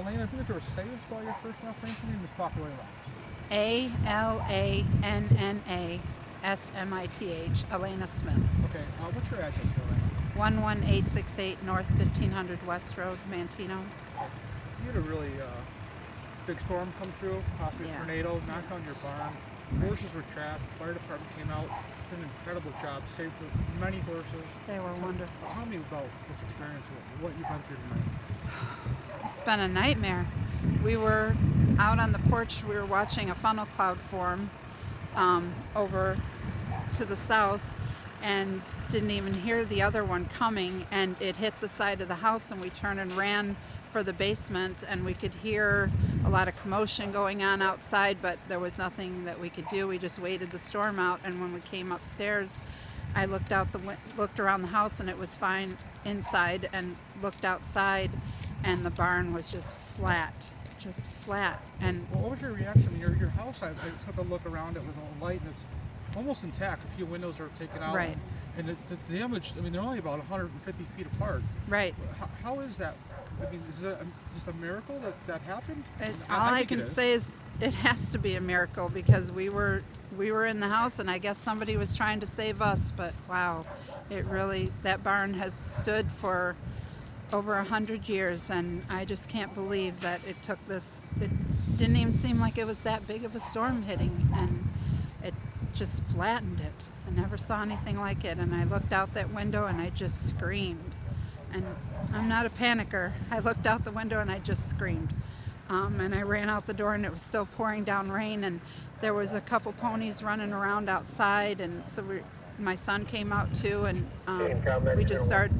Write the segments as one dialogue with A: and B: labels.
A: Elaine, I think if you were say spell your first last name for me, just talk really loud.
B: AlannaSmith, Elena Smith.
A: Okay, what's your address here, Elaine?
B: 11868 North 1500 West Road, Manteno.
A: Okay. You had a really big storm come through, possibly a
B: Yeah.
A: tornado, knocked down your barn. Horses were trapped. The fire department came out, did an incredible job, saved many horses.
B: They were wonderful.
A: Tell me about this experience, what you've been through tonight.
B: It's been a nightmare. We were out on the porch, we were watching a funnel cloud form over to the south, and didn't even hear the other one coming, and it hit the side of the house, and we turned and ran for the basement, and we could hear a lot of commotion going on outside, but there was nothing that we could do. We just waited the storm out, and when we came upstairs, I looked around the house, and it was fine inside, and looked outside, and the barn was just flat. And
A: Well, what was your reaction? Your house, I took a look around it with a light, and it's almost intact. A few windows are taken out.
B: Right.
A: And the damage, I mean, they're only about 150 feet apart.
B: right.
A: How is that? I mean, is it just a miracle that happened?
B: All I
A: think it
B: can
A: is.
B: say is it has to be a miracle, because we were in the house, and I guess somebody was trying to save us, but wow, that barn has stood for over 100 years, and I just can't believe that it took this. It didn't even seem like it was that big of a storm hitting, and it just flattened it. I never saw anything like it, and I looked out that window and I just screamed. And I'm not a panicker. I looked out the window and I just screamed. And I ran out the door, and it was still pouring down rain, and there was a couple ponies running around outside, and so my son came out too, and we just started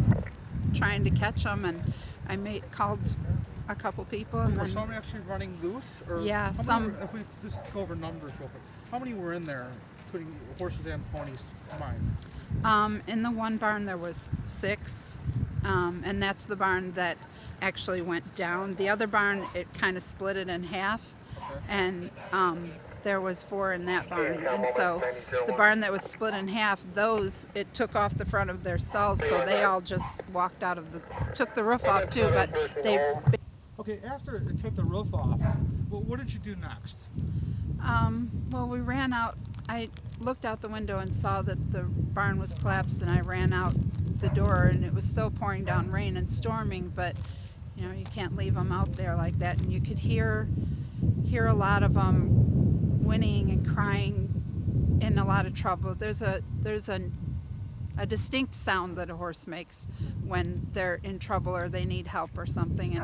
B: trying to catch them, and I called a couple people, and
A: Were
B: then
A: some actually running loose? Or
B: Yeah,
A: how
B: some-
A: many if we just go over numbers real quick, how many were in there, including horses and ponies combined?
B: in the one barn there was 6, and that's the barn that actually went down. The other barn, it kind of split it in half,
A: Okay.
B: and there was 4 in that barn. And so the barn that was split in half, it took off the front of their stalls, so they all just walked out of took the roof off too, but they
A: Okay, after it took the roof off, well, what did you do next?
B: well, we ran out. I looked out the window and saw that the barn was collapsed, and I ran out the door, and it was still pouring down rain and storming, but you can't leave them out there like that. And you could hear a lot of them whinnying and crying, in a lot of trouble. There's a distinct sound that a horse makes when they're in trouble or they need help or something,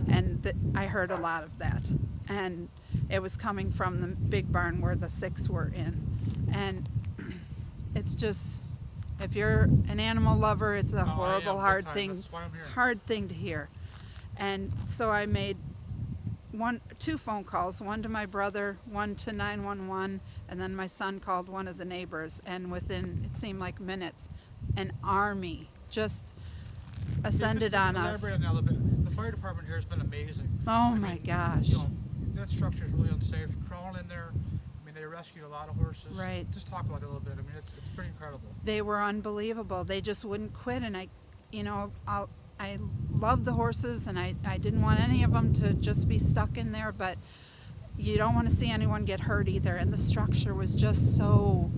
B: and I heard a lot of that, and it was coming from the big barn where the 6 were in. And it's just, if you're an animal lover, it's a horrible, hard thing to hear. And so I made 2 phone calls, one to my brother, one to 911, and then my son called one of the neighbors, and within, it seemed like minutes, an army just ascended on us.
A: Elaborate on that a little bit. The fire department here has been amazing.
B: Oh my gosh.
A: That structure is really unsafe. Crawling in there, I mean, they rescued a lot of horses.
B: Right.
A: Just talk about it a little bit. I mean, it's pretty incredible.
B: They were unbelievable. They just wouldn't quit, and I love the horses, and I didn't want any of them to just be stuck in there, but you don't want to see anyone get hurt either, and the structure was just so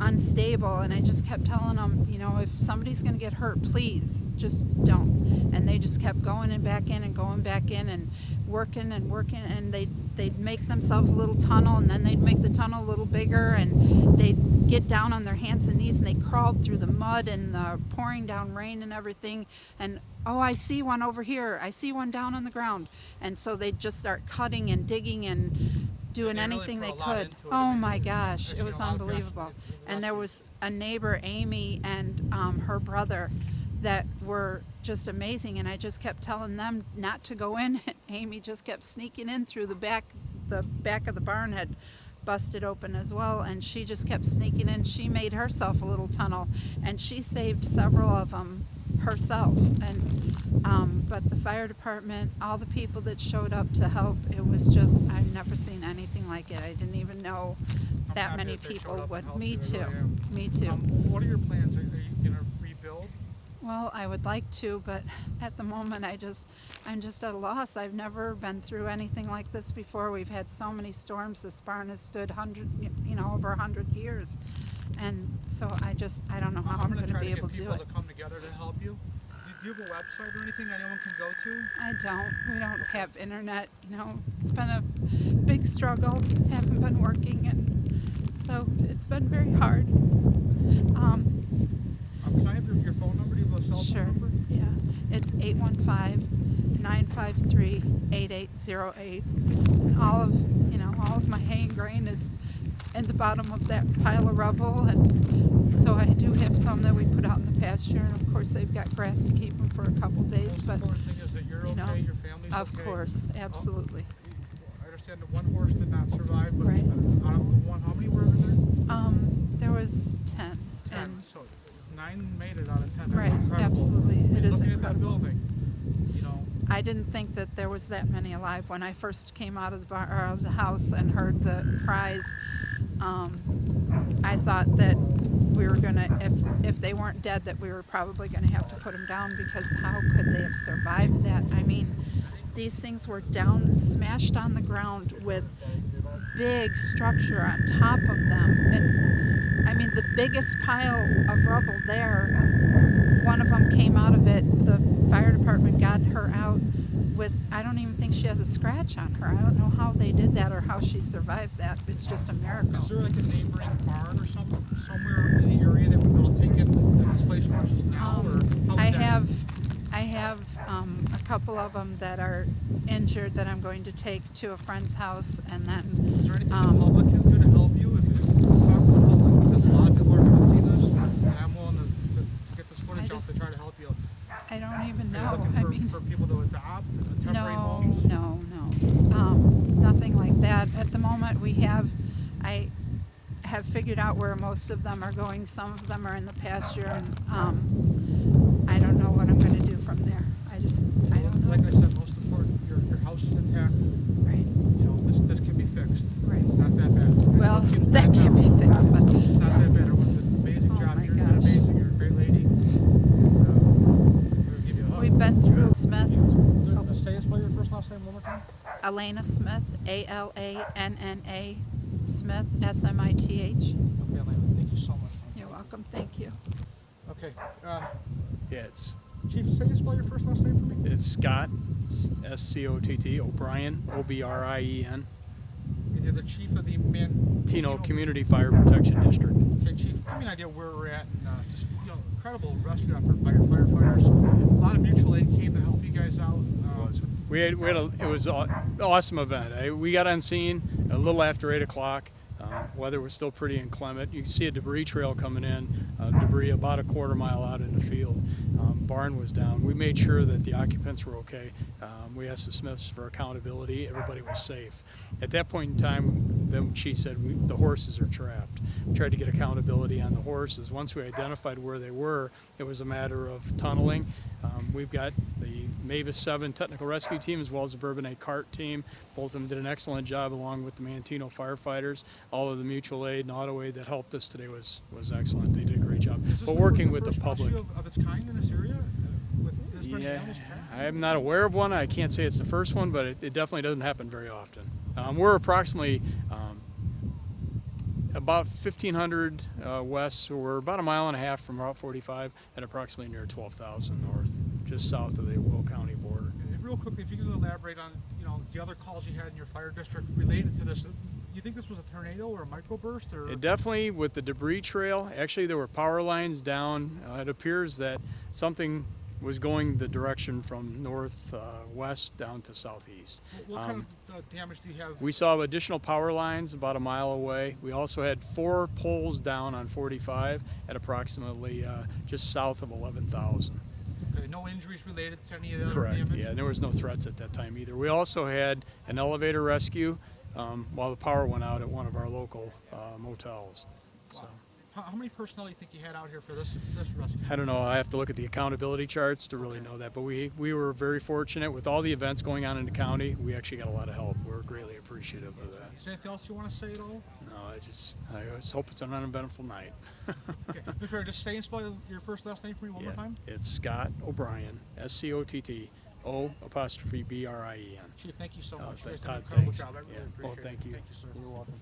B: unstable, and I just kept telling them, if somebody's going to get hurt, please just don't. And they just kept going and back in and going back in and working, and they'd make themselves a little tunnel, and then they'd make the tunnel a little bigger, and they'd get down on their hands and knees, and they crawled through the mud and the pouring down rain and everything, and oh, I see one over here, I see one down on the ground. And so they'd just start cutting and digging and doing
A: They really
B: anything
A: put
B: they
A: a lot
B: could.
A: into it.
B: Oh
A: I mean,
B: my gosh,
A: I've
B: it was
A: seen a lot of
B: unbelievable.
A: rescue-
B: And there was a neighbor, Amy, and her brother, that were just amazing, and I just kept telling them not to go in. Amy just kept sneaking in through the back of the barn had busted open as well, and she just kept sneaking in. She made herself a little tunnel, and she saved several of them herself. And but the fire department, all the people that showed up to help, it was just, I've never seen anything like it. I didn't even know
A: I'm
B: that
A: happy
B: many
A: that they showed
B: people
A: up and
B: would.
A: helped
B: Me
A: you. I
B: too.
A: really am.
B: Me too.
A: What are your plans? Are you going to rebuild?
B: Well, I would like to, but at the moment I'm just at a loss. I've never been through anything like this before. We've had so many storms. This barn has stood over 100 years. And so I don't know how I'm going to be able to do it.
A: I'm going to try to get people to come together to help you. Do you have a website or anything anyone can go to?
B: I don't. We don't have internet. It's been a big struggle. Haven't been working, and so it's been very hard.
A: Can I have your phone number? Do you have a cell phone
B: Sure.
A: number?
B: Yeah. It's 815-953-8808. And all of my hay and grain is in the bottom of that pile of rubble, and so I do have some that we put out in the pasture, and of course they've got grass to keep them for a couple days.
A: The most important thing is that you're okay, your family's okay.
B: Of course, absolutely.
A: I understand that one horse did not survive, but
B: Right.
A: out of the one, how many were in there?
B: There was 10.
A: 10.
B: And
A: So 9 made it out of 10. That's
B: right,
A: incredible.
B: absolutely. It is
A: Looking
B: incredible.
A: at that building,
B: I didn't think that there was that many alive when I first came out of the house and heard the cries. I thought that we were gonna, if they weren't dead, that we were probably gonna have to put them down, because how could they have survived that? I mean, these things were down, smashed on the ground with big structure on top of them, and I mean the biggest pile of rubble there. One of them came out of it. The fire department got her out with, I don't even think she has a scratch on her. I don't know how they did that or how she survived that. It's just a miracle.
A: Is there like a neighboring barn or somewhere in the area that would be able to take in the displaced horses now? Or how would
B: I
A: that-
B: have a couple of them that are injured that I'm going to take to a friend's house, and then
A: Is there anything the public can do to help you? If you talk to the public, because a lot of people are going to see this, and I'm willing to get this footage out to try to help you.
B: I don't even
A: Are you
B: know.
A: looking for people to adopt temporary homes?
B: No. Nothing like that. At the moment, I have figured out where most of them are going. Some of them are in the pasture, and I don't know what I'm going to do from there. I don't know.
A: Like I said, most important, your house is intact.
B: Right.
A: This can be fixed.
B: Right.
A: It's not that bad.
B: Well,
A: It seems
B: that
A: bad
B: can't
A: now.
B: be fixed, but
A: It's not that bad. Everyone did an amazing
B: Oh
A: job.
B: my
A: You're
B: gosh.
A: amazing. You're a great lady. We're gonna give you a hug.
B: we've been through Smith.
A: Say and spell your first last name one more time.
B: Elena Smith, ALANNA Smith, SMITH.
A: Okay, Elena. Thank you so much.
B: You're welcome. Thank you.
A: Okay.
C: Yeah, it's
A: Chief, say and spell your first last name for me.
C: Scott, SCOTT, O'Brien, OBRIEN,
A: And you're the chief of the Manteno
C: Community Fire Protection District.
A: Okay, Chief, give me an idea where we're at. And, just incredible rescue effort by your firefighters. A lot of mutual aid came to help you guys out.
C: It was an awesome event. We got on scene a little after 8 o'clock. Weather was still pretty inclement. You can see a debris trail coming in, debris about a quarter mile out in the field. Barn was down. We made sure that the occupants were okay. We asked the Smiths for accountability. Everybody was safe. At that point in time, then she said the horses are trapped. We tried to get accountability on the horses. Once we identified where they were, it was a matter of tunneling. We've got the Mavis 7 technical rescue team as well as the Bourbon A cart team. Both of them did an excellent job along with the Manteno firefighters. All of the mutual aid and auto aid that helped us today was excellent. They did a great job.
A: Is this
C: But working with
A: the
C: the
A: first
C: public.
A: rescue of its kind in this area? With this many
C: Yeah,
A: animals trapped?
C: I'm not aware of one. I can't say it's the first one, but it definitely doesn't happen very often. We're approximately about 1,500 west, so we're about a mile and a half from Route 45 and approximately near 12,000 north, just south of the Will County border.
A: Real quickly, if you could elaborate on the other calls you had in your fire district related to this. You think this was a tornado or a microburst? Or?
C: It definitely, with the debris trail, actually there were power lines down. It appears that something was going the direction from northwest down to southeast.
A: What kind of damage do you have?
C: We saw additional power lines about a mile away. We also had 4 poles down on 45 at approximately just south of 11,000.
A: Okay, no injuries related to any of the other
C: Correct,
A: damage?
C: yeah, and there was no threats at that time either. We also had an elevator rescue while the power went out at one of our local motels. So.
A: How many personnel do you think you had out here for this rescue?
C: I don't know. I have to look at the accountability charts to really know that. But we were very fortunate with all the events going on in the county. We actually got a lot of help. We're greatly appreciative of that.
A: Is there anything else you want to say at all?
C: No, I just hope it's an uneventful night.
A: Okay, Mr. Mayor, just say and spell your first last name for me one more time.
C: It's Scott O'Brien, SCOTT_OBRIEN.
A: Chief, thank you so much. You guys did an
C: Todd,
A: incredible
C: thanks.
A: job. I really appreciate it.
C: Thank you.
A: Thank you, sir.
C: You're welcome.